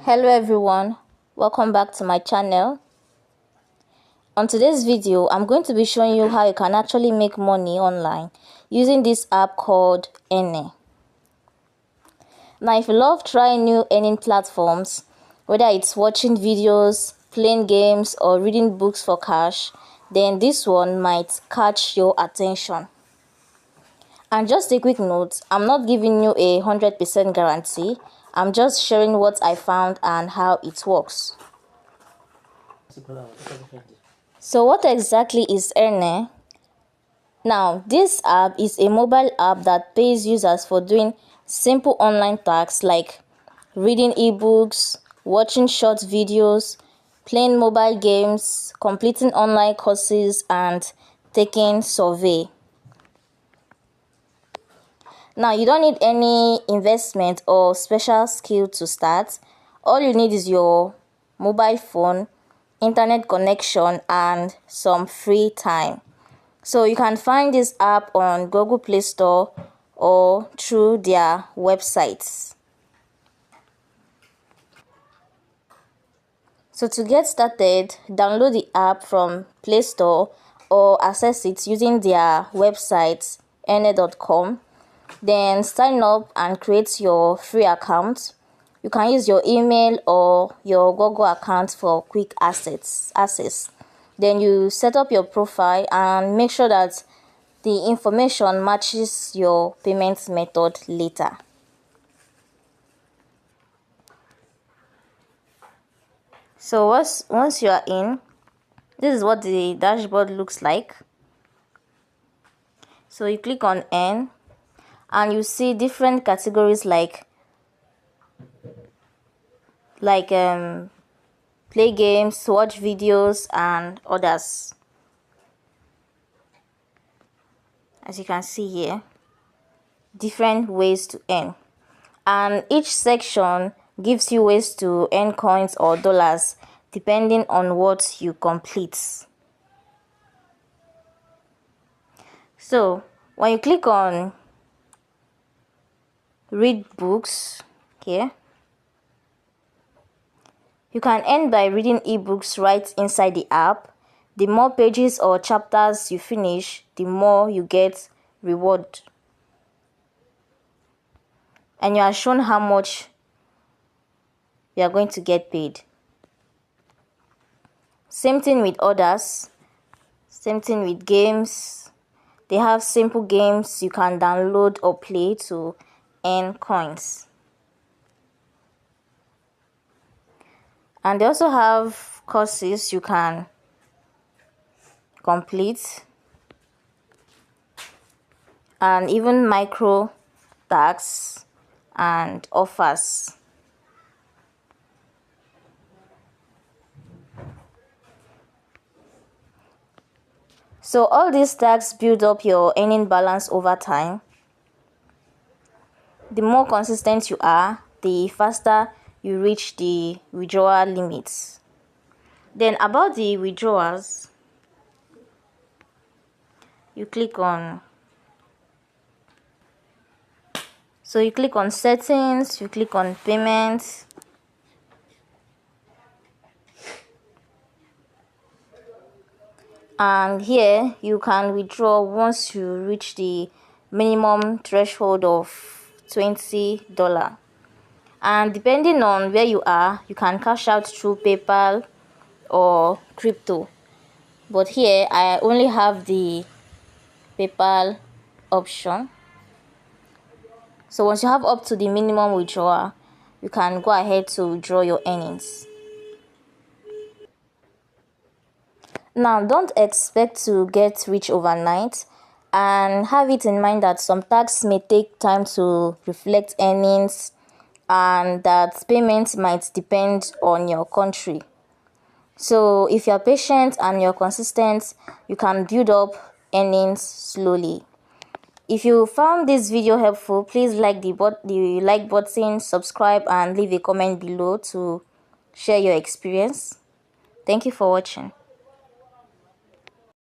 Hello everyone, welcome back to my channel. On today's video, I'm going to be showing you how you can actually make money online using this app called Earnne. Now, if you love trying new earning platforms, whether it's watching videos, playing games, or reading books for cash, then this one might catch your attention. And just a quick note, I'm not giving you a 100% guarantee. I'm just sharing what I found and how it works. So what exactly is Earnne? Now, this app is a mobile app that pays users for doing simple online tasks like reading ebooks, watching short videos, playing mobile games, completing online courses, and taking survey. Now, you don't need any investment or special skill to start. All you need is your mobile phone, internet connection, and some free time. So you can find this app on Google Play Store or through their websites. So to get started, download the app from Play Store or access it using their website, earnne.com. Then sign up and create your free account. You can use your email or your Google account for quick access. Then you set up your profile and make sure that the information matches your payment method later. So once you are in, this is what the dashboard looks like. So you click on Earn and you see different categories like play games, watch videos, and others. As you can see here, different ways to earn, and each section gives you ways to earn coins or dollars depending on what you complete. So when you click on read books here, you can earn by reading ebooks right inside the app. The more pages or chapters you finish, the more you get reward. And you are shown how much you are going to get paid. Same thing with others. Same thing with games. They have simple games you can download or play to earn coins. And they also have courses you can complete, and even micro tasks and offers. So all these tasks build up your earning balance over time. The more consistent you are, the faster you reach the withdrawal limits. Then about the withdrawals, you click on settings, you click on payments, and here you can withdraw once you reach the minimum threshold of $20. And depending on where you are, you can cash out through PayPal or crypto. But here I only have the PayPal option. So once you have up to the minimum withdrawal, you can go ahead to withdraw your earnings. Now, don't expect to get rich overnight, and have it in mind that some tasks may take time to reflect earnings and that payments might depend on your country. So if you're patient and you're consistent, you can build up earnings slowly. If you found this video helpful, please like the like button, subscribe, and leave a comment below to share your experience. Thank you for watching.